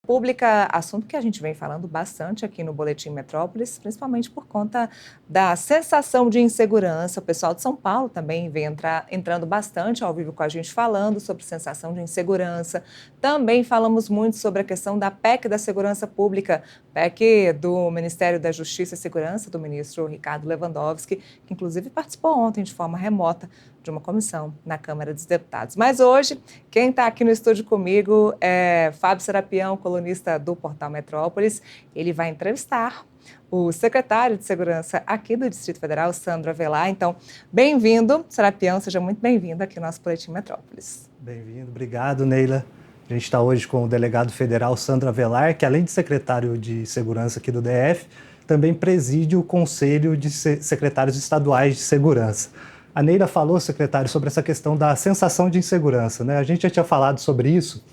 pública, assunto que a gente vem falando bastante aqui no Boletim Metrópolis, principalmente por conta da sensação de insegurança. O pessoal de São Paulo também vem entrando bastante ao vivo com a gente falando sobre sensação de insegurança. Também falamos muito sobre a questão da PEC da Segurança Pública, PEC do Ministério da Justiça e Segurança, do ministro Ricardo Lewandowski, que inclusive participou ontem de forma remota de uma comissão na Câmara dos Deputados. Mas hoje, quem está aqui no estúdio comigo é Fábio Serapião, colunista do Portal Metrópolis. Ele vai entrevistar o secretário de Segurança aqui do Distrito Federal, Sandro Avelar. Então, bem-vindo, Serapião, seja muito bem-vindo aqui no nosso Boletim Metrópolis. Bem-vindo, obrigado, Neila. A gente está hoje com o delegado federal Sandro Avelar, que além de secretário de Segurança aqui do DF, também preside o Conselho de Secretários Estaduais de Segurança. A Neila falou, secretário, sobre essa questão da sensação de insegurança, né? A gente já tinha falado sobre isso.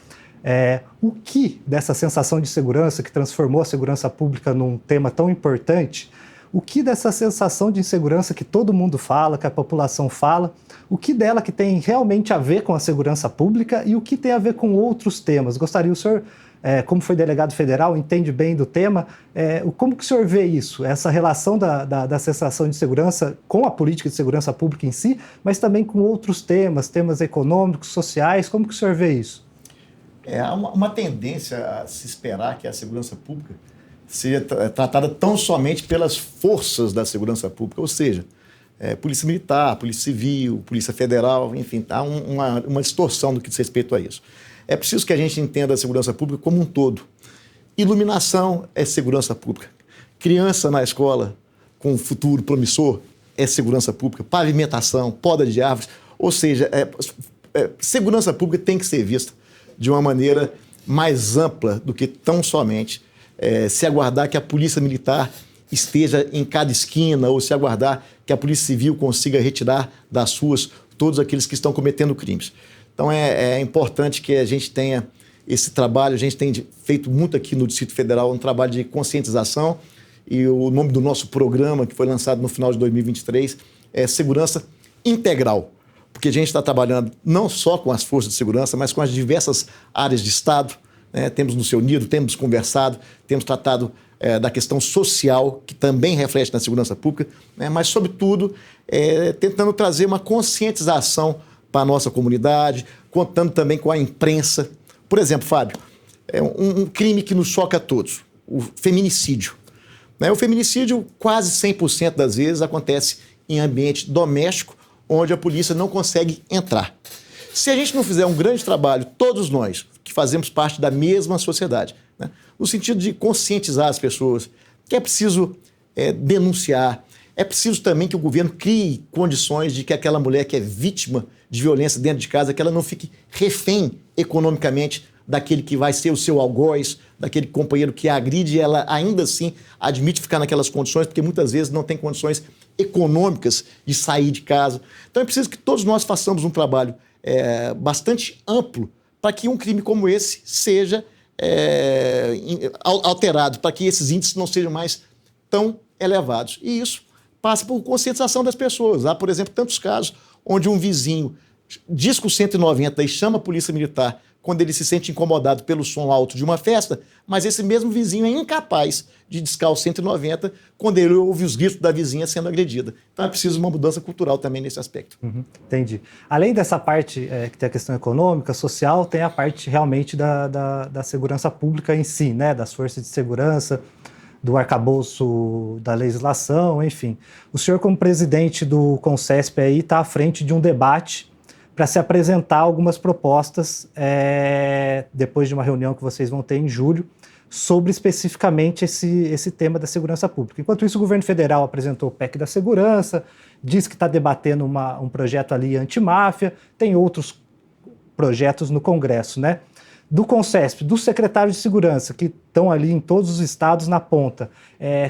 O que dessa sensação de segurança, que transformou a segurança pública num tema tão importante, o que dessa sensação de insegurança que todo mundo fala, que a população fala, o que dela que tem realmente a ver com a segurança pública e o que tem a ver com outros temas? Gostaria, o senhor, como foi delegado federal, entende bem do tema, como que o senhor vê isso, essa relação da sensação de segurança com a política de segurança pública em si, mas também com outros temas econômicos, sociais, como que o senhor vê isso? Há uma tendência a se esperar que a segurança pública seja tratada tão somente pelas forças da segurança pública, ou seja, Polícia Militar, Polícia Civil, Polícia Federal, enfim, há uma distorção no que diz respeito a isso. É preciso que a gente entenda a segurança pública como um todo. Iluminação é segurança pública. Criança na escola com um futuro promissor é segurança pública. Pavimentação, poda de árvores, ou seja, segurança pública tem que ser vista de uma maneira mais ampla do que tão somente se aguardar que a Polícia Militar esteja em cada esquina ou se aguardar que a Polícia Civil consiga retirar das ruas todos aqueles que estão cometendo crimes. Então é importante que a gente tenha esse trabalho, a gente tem feito muito aqui no Distrito Federal um trabalho de conscientização e o nome do nosso programa, que foi lançado no final de 2023, é Segurança Integral. Porque a gente está trabalhando não só com as forças de segurança, mas com as diversas áreas de Estado, né? Temos nos reunido, temos conversado, temos tratado da questão social, que também reflete na segurança pública, né? Mas, sobretudo, tentando trazer uma conscientização para a nossa comunidade, contando também com a imprensa. Por exemplo, Fábio, um crime que nos choca a todos, o feminicídio. Né? O feminicídio, quase 100% das vezes, acontece em ambiente doméstico, onde a polícia não consegue entrar. Se a gente não fizer um grande trabalho, todos nós, que fazemos parte da mesma sociedade, né, no sentido de conscientizar as pessoas, que é preciso denunciar, é preciso também que o governo crie condições de que aquela mulher que é vítima de violência dentro de casa, que ela não fique refém economicamente daquele que vai ser o seu algoz, daquele companheiro que a agride, e ela ainda assim admite ficar naquelas condições, porque muitas vezes não tem condições econômicas de sair de casa. Então é preciso que todos nós façamos um trabalho bastante amplo para que um crime como esse seja alterado, para que esses índices não sejam mais tão elevados. E isso passa por conscientização das pessoas. Há, por exemplo, tantos casos onde um vizinho disca o 190 e chama a polícia militar quando ele se sente incomodado pelo som alto de uma festa, mas esse mesmo vizinho é incapaz de discar o 190 quando ele ouve os gritos da vizinha sendo agredida. Então é preciso uma mudança cultural também nesse aspecto. Entendi. Além dessa parte que tem a questão econômica, social, tem a parte realmente da segurança pública em si, né? Das forças de segurança, do arcabouço da legislação, enfim. O senhor, como presidente do Concesp, está à frente de um debate para se apresentar algumas propostas depois de uma reunião que vocês vão ter em julho, sobre especificamente esse tema da segurança pública. Enquanto isso, o governo federal apresentou o PEC da segurança, diz que está debatendo um projeto ali antimáfia, tem outros projetos no Congresso, né? Do Concesp, dos secretários de segurança, que estão ali em todos os estados na ponta,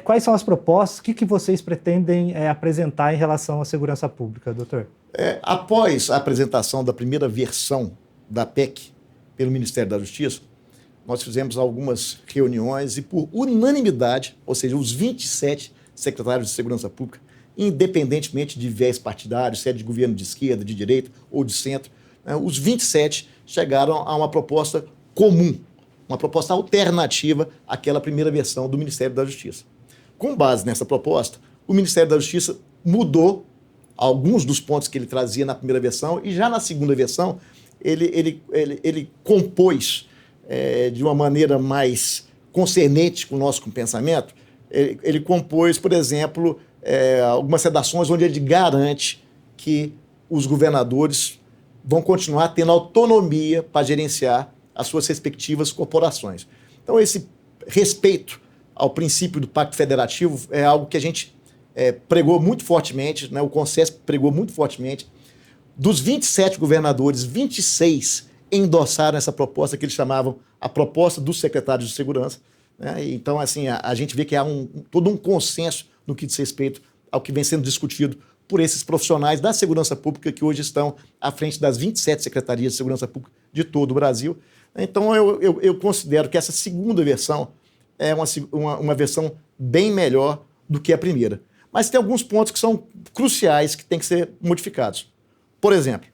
quais são as propostas, o que vocês pretendem apresentar em relação à segurança pública, doutor? Após a apresentação da primeira versão da PEC pelo Ministério da Justiça, nós fizemos algumas reuniões e, por unanimidade, ou seja, os 27 secretários de Segurança Pública, independentemente de viés partidário, se é de governo de esquerda, de direita ou de centro, os 27 chegaram a uma proposta comum uma proposta alternativa àquela primeira versão do Ministério da Justiça. Com base nessa proposta, o Ministério da Justiça mudou alguns dos pontos que ele trazia na primeira versão e já na segunda versão ele compôs de uma maneira mais concernente com o nosso pensamento. Ele compôs, por exemplo, algumas redações onde ele garante que os governadores vão continuar tendo autonomia para gerenciar as suas respectivas corporações. Então, esse respeito ao princípio do Pacto Federativo é algo que a gente pregou muito fortemente, né? O CONCESP pregou muito fortemente. Dos 27 governadores, 26 endossaram essa proposta que eles chamavam a proposta dos secretários de segurança, né? Então, assim, a gente vê que há todo um consenso no que diz respeito ao que vem sendo discutido por esses profissionais da segurança pública que hoje estão à frente das 27 secretarias de segurança pública de todo o Brasil. Então, eu considero que essa segunda versão é uma versão bem melhor do que a primeira. Mas tem alguns pontos que são cruciais que têm que ser modificados. Por exemplo,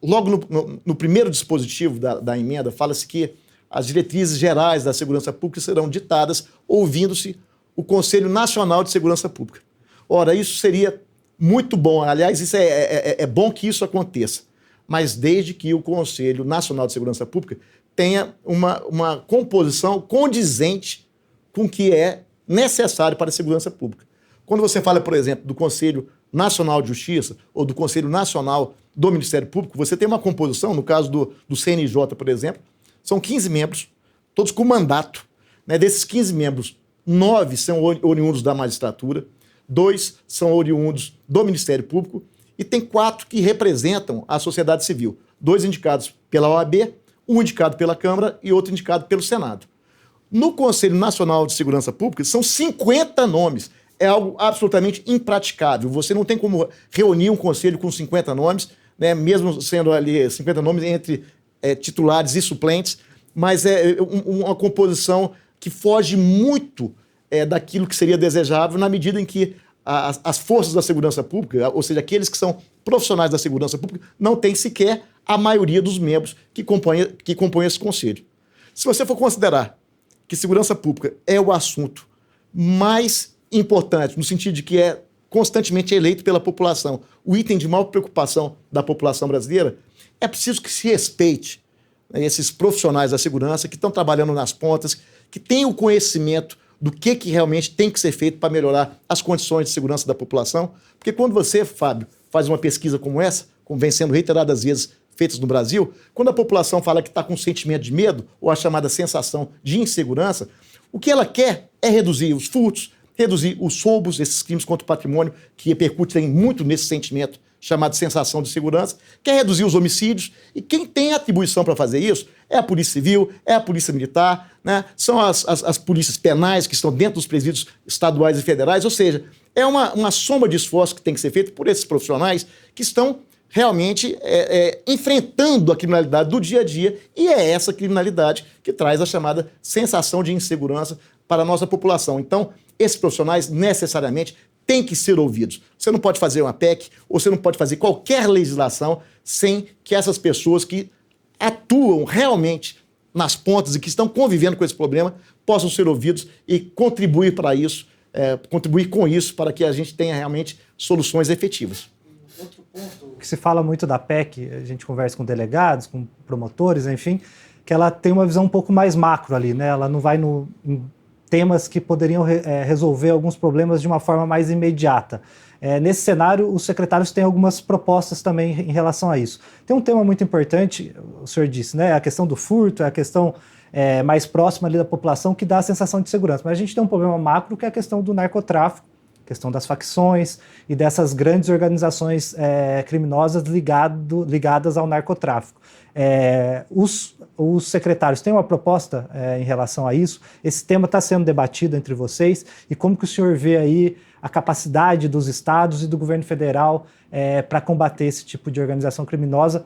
logo no primeiro dispositivo da emenda, fala-se que as diretrizes gerais da segurança pública serão ditadas ouvindo-se o Conselho Nacional de Segurança Pública. Ora, isso seria muito bom. Aliás, isso é bom que isso aconteça, mas desde que o Conselho Nacional de Segurança Pública tenha uma composição condizente com o que é necessário para a segurança pública. Quando você fala, por exemplo, do Conselho Nacional de Justiça ou do Conselho Nacional do Ministério Público, você tem uma composição, no caso do CNJ, por exemplo, são 15 membros, todos com mandato. Né? Desses 15 membros, 9 são oriundos da magistratura, 2 são oriundos do Ministério Público e tem 4 que representam a sociedade civil. 2 indicados pela OAB, um indicado pela Câmara e outro indicado pelo Senado. No Conselho Nacional de Segurança Pública, são 50 nomes. É algo absolutamente impraticável. Você não tem como reunir um conselho com 50 nomes, né, mesmo sendo ali 50 nomes entre titulares e suplentes, mas é uma composição que foge muito daquilo que seria desejável na medida em que as forças da segurança pública, ou seja, aqueles que são profissionais da segurança pública, não têm sequer a maioria dos membros que compõem esse conselho. Se você for considerar que segurança pública é o assunto mais importante, no sentido de que é constantemente eleito pela população, o item de maior preocupação da população brasileira, é preciso que se respeite, né, esses profissionais da segurança que estão trabalhando nas pontas, que têm o conhecimento do que realmente tem que ser feito para melhorar as condições de segurança da população. Porque quando você, Fábio, faz uma pesquisa como essa, como vem sendo reiteradas vezes feitas no Brasil, quando a população fala que está com sentimento de medo, ou a chamada sensação de insegurança, o que ela quer é reduzir os furtos, reduzir os roubos, esses crimes contra o patrimônio, que repercutem muito nesse sentimento chamado sensação de segurança, quer reduzir os homicídios, e quem tem atribuição para fazer isso é a Polícia Civil, é a Polícia Militar, né? São as polícias penais que estão dentro dos presídios estaduais e federais, ou seja, é uma soma de esforço que tem que ser feito por esses profissionais que estão realmente enfrentando a criminalidade do dia a dia, e é essa criminalidade que traz a chamada sensação de insegurança para a nossa população. Então, esses profissionais necessariamente têm que ser ouvidos. Você não pode fazer uma PEC, ou você não pode fazer qualquer legislação sem que essas pessoas que atuam realmente nas pontas e que estão convivendo com esse problema possam ser ouvidos e contribuir para isso, contribuir com isso para que a gente tenha realmente soluções efetivas. Outro ponto que se fala muito da PEC, a gente conversa com delegados, com promotores, enfim, que ela tem uma visão um pouco mais macro ali, né? Ela não vai em temas que poderiam resolver alguns problemas de uma forma mais imediata. Nesse cenário, os secretários têm algumas propostas também em relação a isso. Tem um tema muito importante, o senhor disse, né? A questão do furto, a questão mais próxima ali da população que dá a sensação de segurança. Mas a gente tem um problema macro que é a questão do narcotráfico, questão das facções e dessas grandes organizações criminosas ligadas ao narcotráfico. Os secretários têm uma proposta em relação a isso? Esse tema está sendo debatido entre vocês e como que o senhor vê aí a capacidade dos estados e do governo federal para combater esse tipo de organização criminosa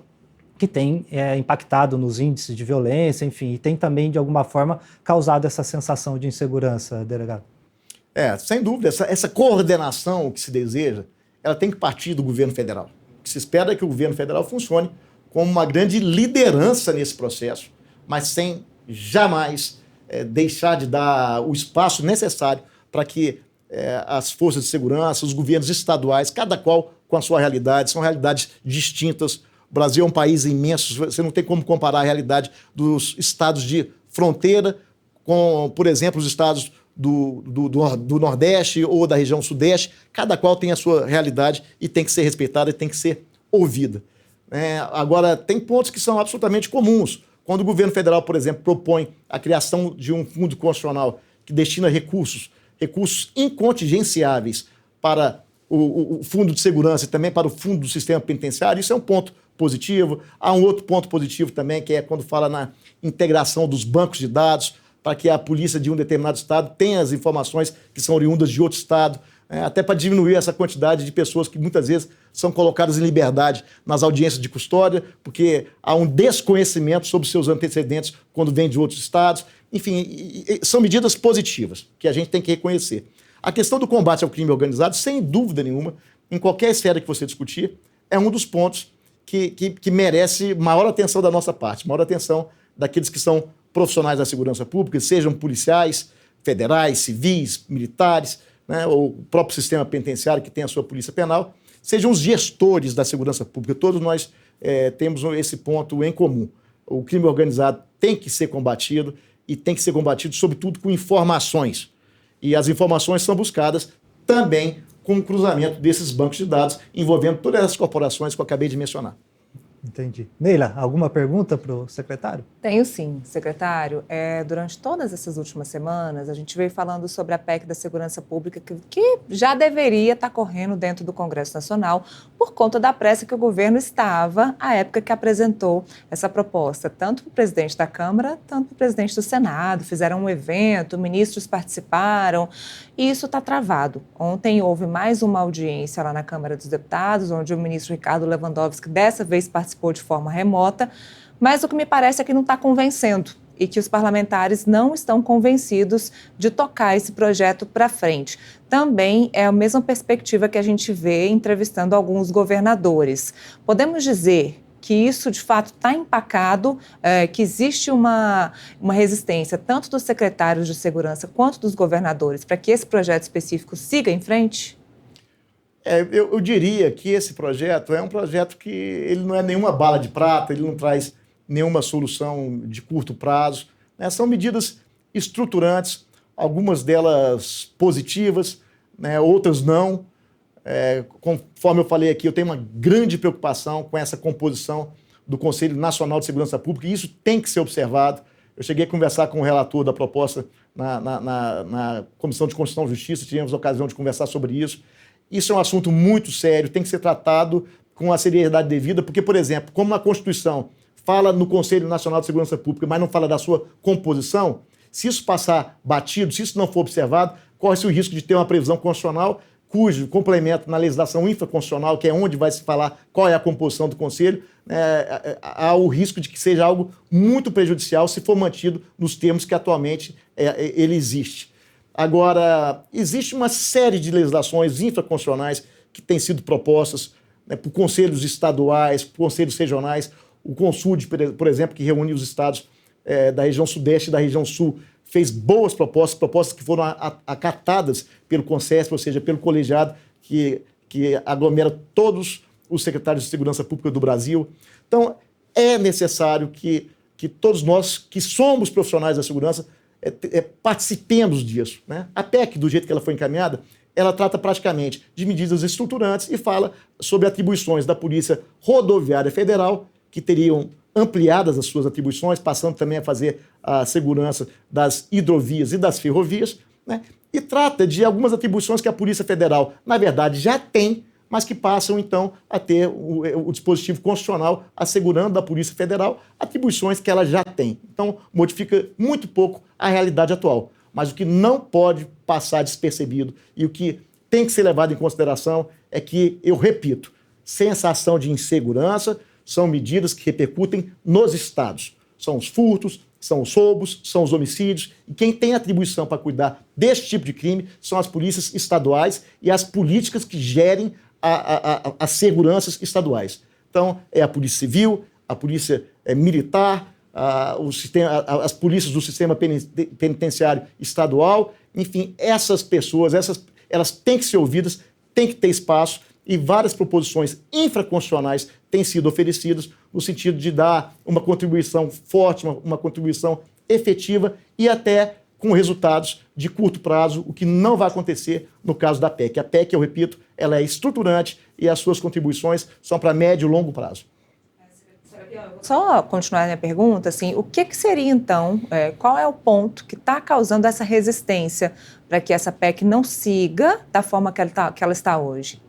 que tem impactado nos índices de violência, enfim, e tem também, de alguma forma, causado essa sensação de insegurança, delegado? Sem dúvida, essa coordenação que se deseja, ela tem que partir do governo federal. O que se espera é que o governo federal funcione como uma grande liderança nesse processo, mas sem jamais deixar de dar o espaço necessário para que as forças de segurança, os governos estaduais, cada qual com a sua realidade, são realidades distintas. O Brasil é um país imenso, você não tem como comparar a realidade dos estados de fronteira com, por exemplo, os estados do Nordeste ou da região Sudeste. Cada qual tem a sua realidade e tem que ser respeitada e tem que ser ouvida. Agora, tem pontos que são absolutamente comuns. Quando o governo federal, por exemplo, propõe a criação de um fundo constitucional que destina recursos incontingenciáveis para o fundo de segurança e também para o fundo do sistema penitenciário, isso é um ponto positivo. Há um outro ponto positivo também, que é quando fala na integração dos bancos de dados, para que a polícia de um determinado estado tenha as informações que são oriundas de outro estado, até para diminuir essa quantidade de pessoas que muitas vezes são colocadas em liberdade nas audiências de custódia, porque há um desconhecimento sobre seus antecedentes quando vem de outros estados. Enfim, são medidas positivas que a gente tem que reconhecer. A questão do combate ao crime organizado, sem dúvida nenhuma, em qualquer esfera que você discutir, é um dos pontos que merece maior atenção da nossa parte, maior atenção daqueles que são profissionais da segurança pública, sejam policiais, federais, civis, militares, ou o próprio sistema penitenciário que tem a sua polícia penal, sejam os gestores da segurança pública. Todos nós temos esse ponto em comum. O crime organizado tem que ser combatido e tem que ser combatido, sobretudo, com informações. E as informações são buscadas também com o cruzamento desses bancos de dados envolvendo todas as corporações que eu acabei de mencionar. Entendi. Neila, alguma pergunta para o secretário? Tenho sim, secretário. Durante todas essas últimas semanas, a gente veio falando sobre a PEC da Segurança Pública, que já deveria estar correndo dentro do Congresso Nacional por conta da pressa que o governo estava à época que apresentou essa proposta, tanto para o presidente da Câmara, tanto para o presidente do Senado. Fizeram um evento, ministros participaram, e isso está travado. Ontem houve mais uma audiência lá na Câmara dos Deputados, onde o ministro Ricardo Lewandowski dessa vez participou de forma remota, mas o que me parece é que não está convencendo e que os parlamentares não estão convencidos de tocar esse projeto para frente. Também é a mesma perspectiva que a gente vê entrevistando alguns governadores. Podemos dizer que isso, de fato, está empacado, que existe uma resistência tanto dos secretários de segurança quanto dos governadores para que esse projeto específico siga em frente? Eu diria que esse projeto é um projeto que ele não é nenhuma bala de prata, ele não traz nenhuma solução de curto prazo. São medidas estruturantes, algumas delas positivas, outras não. Conforme eu falei aqui, eu tenho uma grande preocupação com essa composição do Conselho Nacional de Segurança Pública, e isso tem que ser observado. Eu cheguei a conversar com o relator da proposta na Comissão de Constituição e Justiça, tivemos a ocasião de conversar sobre isso. Isso é um assunto muito sério, tem que ser tratado com a seriedade devida, porque, por exemplo, como na Constituição fala no Conselho Nacional de Segurança Pública, mas não fala da sua composição, se isso passar batido, se isso não for observado, corre-se o risco de ter uma previsão constitucional cujo complemento na legislação infraconstitucional, que é onde vai se falar qual é a composição do Conselho, há o risco de que seja algo muito prejudicial se for mantido nos termos que atualmente ele existe. Agora, existe uma série de legislações infraconstitucionais que têm sido propostas por conselhos estaduais, por conselhos regionais. O CONSUD, por exemplo, que reúne os estados da região Sudeste e da região Sul, fez boas propostas que foram acatadas pelo CONSESP, ou seja, pelo colegiado que aglomera todos os secretários de segurança pública do Brasil. Então, é necessário que todos nós que somos profissionais da segurança participemos disso. A PEC, do jeito que ela foi encaminhada, ela trata praticamente de medidas estruturantes e fala sobre atribuições da Polícia Rodoviária Federal, que teriam ampliadas as suas atribuições, passando também a fazer a segurança das hidrovias e das ferrovias, e trata de algumas atribuições que a Polícia Federal, na verdade, já tem, mas que passam, então, a ter o dispositivo constitucional assegurando da Polícia Federal atribuições que ela já tem. Então, modifica muito pouco a realidade atual. Mas o que não pode passar despercebido e o que tem que ser levado em consideração é que, eu repito, sensação de insegurança são medidas que repercutem nos estados. São os furtos, são os roubos, são os homicídios. E quem tem atribuição para cuidar desse tipo de crime são as polícias estaduais e as políticas que gerem as seguranças estaduais. Então, é a Polícia Civil, a Polícia Militar, as polícias do sistema penitenciário estadual, enfim, essas pessoas, elas têm que ser ouvidas, têm que ter espaço, e várias proposições infraconstitucionais têm sido oferecidas no sentido de dar uma contribuição forte, uma contribuição efetiva e até com resultados de curto prazo, o que não vai acontecer no caso da PEC. A PEC, eu repito, ela é estruturante e as suas contribuições são para médio e longo prazo. Só continuar a minha pergunta, assim, o que seria então, qual é o ponto que está causando essa resistência para que essa PEC não siga da forma que ela está hoje?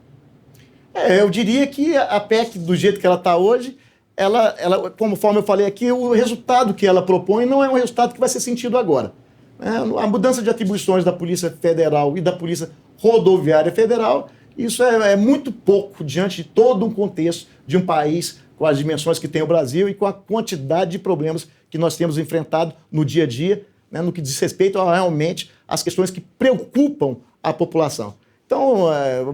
Eu diria que a PEC, do jeito que ela está hoje, ela, conforme eu falei aqui, o resultado que ela propõe não é um resultado que vai ser sentido agora. A mudança de atribuições da Polícia Federal e da Polícia Rodoviária Federal, isso é muito pouco diante de todo um contexto de um país com as dimensões que tem o Brasil e com a quantidade de problemas que nós temos enfrentado no dia a dia, né, no que diz respeito realmente às questões que preocupam a população. Então,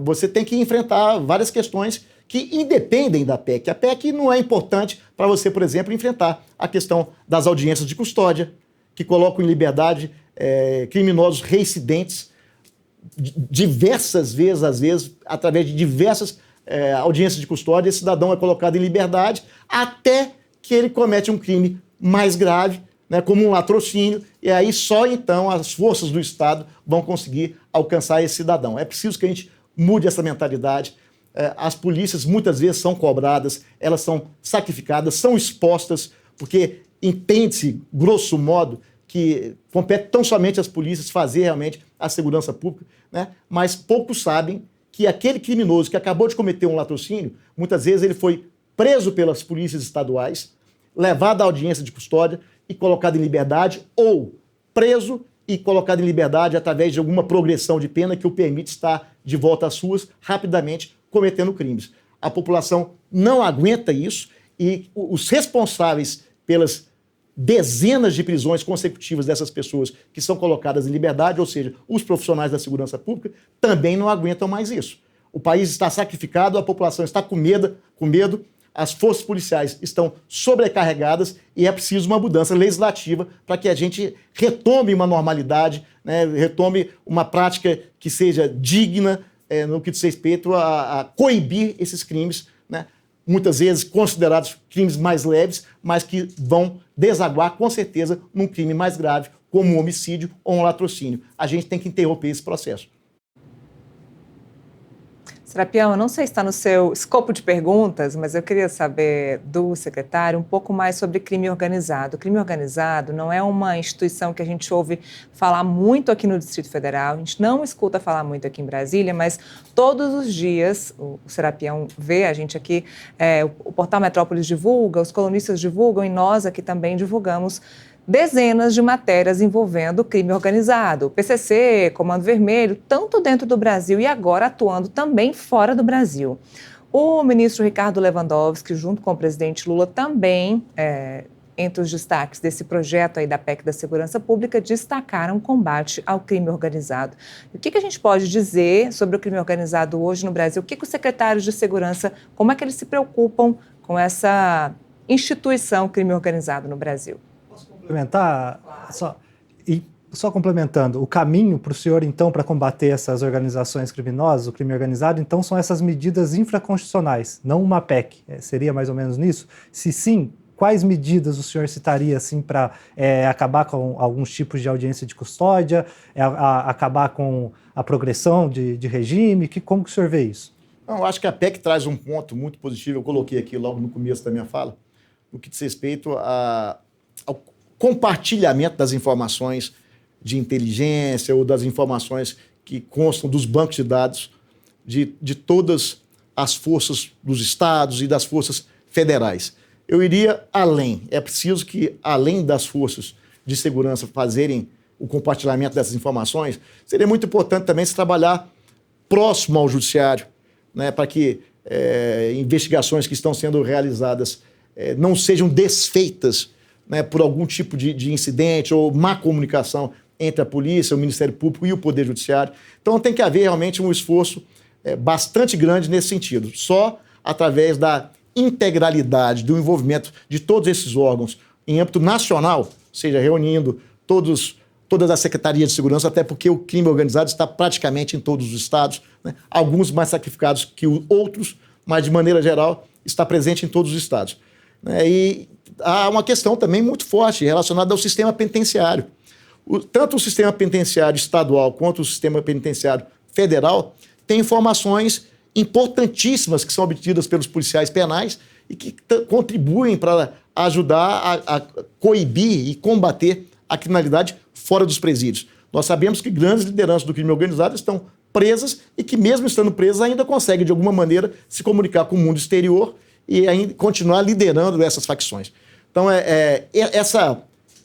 você tem que enfrentar várias questões que independem da PEC. A PEC não é importante para você, por exemplo, enfrentar a questão das audiências de custódia, que colocam em liberdade criminosos reincidentes diversas vezes, às vezes, através de diversas audiências de custódia, esse cidadão é colocado em liberdade até que ele comete um crime mais grave, né, como um latrocínio, e aí só então as forças do Estado vão conseguir alcançar esse cidadão. É preciso que a gente mude essa mentalidade. As polícias muitas vezes são cobradas, elas são sacrificadas, são expostas, porque entende-se, grosso modo, que compete tão somente às polícias fazer realmente a segurança pública, né? Mas poucos sabem que aquele criminoso que acabou de cometer um latrocínio, muitas vezes ele foi preso pelas polícias estaduais, levado à audiência de custódia e colocado em liberdade, ou preso e colocado em liberdade através de alguma progressão de pena que o permite estar de volta às ruas rapidamente cometendo crimes. A população não aguenta isso e os responsáveis pelas dezenas de prisões consecutivas dessas pessoas que são colocadas em liberdade, ou seja, os profissionais da segurança pública, também não aguentam mais isso. O país está sacrificado, a população está com medo, as forças policiais estão sobrecarregadas e é preciso uma mudança legislativa para que a gente retome uma normalidade, né, retome uma prática que seja digna no que diz respeito a coibir esses crimes, né, muitas vezes considerados crimes mais leves, mas que vão desaguar com certeza num crime mais grave, como um homicídio ou um latrocínio. A gente tem que interromper esse processo. Serapião, eu não sei se está no seu escopo de perguntas, mas eu queria saber do secretário um pouco mais sobre crime organizado. O crime organizado não é uma instituição que a gente ouve falar muito aqui no Distrito Federal, a gente não escuta falar muito aqui em Brasília, mas todos os dias o Serapião vê, a gente aqui, o Portal Metrópolis divulga, os colunistas divulgam e nós aqui também divulgamos dezenas de matérias envolvendo crime organizado, PCC, Comando Vermelho, tanto dentro do Brasil e agora atuando também fora do Brasil. O ministro Ricardo Lewandowski, junto com o presidente Lula, também, entre os destaques desse projeto aí da PEC da Segurança Pública, destacaram o combate ao crime organizado. E o que a gente pode dizer sobre o crime organizado hoje no Brasil? O que os secretários de segurança, como é que eles se preocupam com essa instituição crime organizado no Brasil? Complementar, só complementando, o caminho para o senhor, então, para combater essas organizações criminosas, o crime organizado, então, são essas medidas infraconstitucionais, não uma PEC. Seria mais ou menos nisso? Se sim, quais medidas o senhor citaria assim, para acabar com alguns tipos de audiência de custódia, acabar com a progressão de regime? Como que o senhor vê isso? Eu acho que a PEC traz um ponto muito positivo, eu coloquei aqui logo no começo da minha fala, no que diz respeito ao compartilhamento das informações de inteligência ou das informações que constam dos bancos de dados de todas as forças dos estados e das forças federais. Eu iria além. É preciso que, além das forças de segurança fazerem o compartilhamento dessas informações, seria muito importante também se trabalhar próximo ao judiciário, né, para que investigações que estão sendo realizadas não sejam desfeitas, né, por algum tipo de incidente ou má comunicação entre a polícia, o Ministério Público e o Poder Judiciário. Então tem que haver realmente um esforço bastante grande nesse sentido. Só através da integralidade, do envolvimento de todos esses órgãos em âmbito nacional, ou seja, reunindo todas as secretarias de segurança, até porque o crime organizado está praticamente em todos os estados, né? Alguns mais sacrificados que outros, mas de maneira geral está presente em todos os estados. E há uma questão também muito forte relacionada ao sistema penitenciário. Tanto o sistema penitenciário estadual quanto o sistema penitenciário federal têm informações importantíssimas que são obtidas pelos policiais penais e que contribuem para ajudar a coibir e combater a criminalidade fora dos presídios. Nós sabemos que grandes lideranças do crime organizado estão presas e que, mesmo estando presas, ainda conseguem, de alguma maneira, se comunicar com o mundo exterior e ainda continuar liderando essas facções. Então,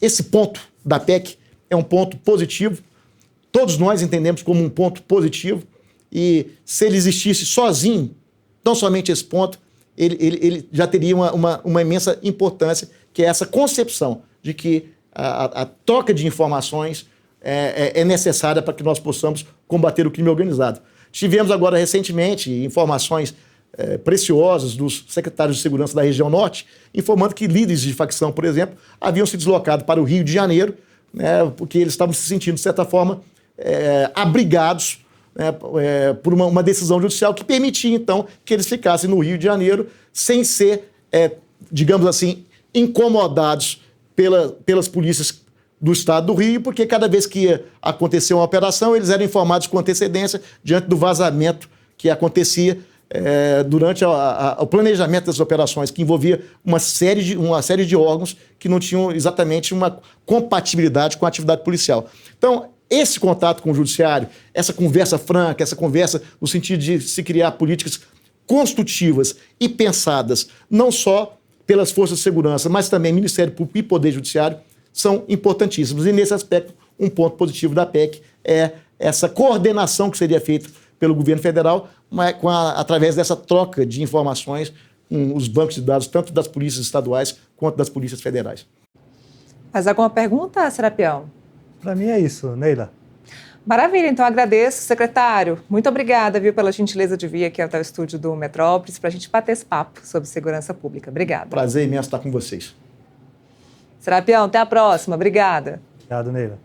esse ponto da PEC é um ponto positivo. Todos nós entendemos como um ponto positivo e, se ele existisse sozinho, não somente esse ponto, ele já teria uma imensa importância, que é essa concepção de que a troca de informações é necessária para que nós possamos combater o crime organizado. Tivemos agora, recentemente, informações preciosas dos secretários de segurança da região norte, informando que líderes de facção, por exemplo, haviam se deslocado para o Rio de Janeiro, né, porque eles estavam se sentindo, de certa forma, abrigados, né, por uma decisão judicial que permitia, então, que eles ficassem no Rio de Janeiro sem ser, digamos assim, incomodados pelas polícias do estado do Rio, porque cada vez que ia acontecer uma operação, eles eram informados com antecedência diante do vazamento que acontecia durante o planejamento das operações, que envolvia uma série de órgãos que não tinham exatamente uma compatibilidade com a atividade policial. Então, esse contato com o judiciário, essa conversa franca, essa conversa no sentido de se criar políticas construtivas e pensadas, não só pelas forças de segurança, mas também Ministério Público e Poder Judiciário, são importantíssimos. E, nesse aspecto, um ponto positivo da PEC é essa coordenação que seria feita pelo governo federal, mas através dessa troca de informações com os bancos de dados, tanto das polícias estaduais quanto das polícias federais. Mais alguma pergunta, Serapião? Para mim é isso, Neila. Maravilha, então agradeço, secretário. Muito obrigada, viu, pela gentileza de vir aqui até o estúdio do Metrópolis para a gente bater esse papo sobre segurança pública. Obrigada. Prazer imenso estar com vocês. Serapião, até a próxima. Obrigada. Obrigado, Neila.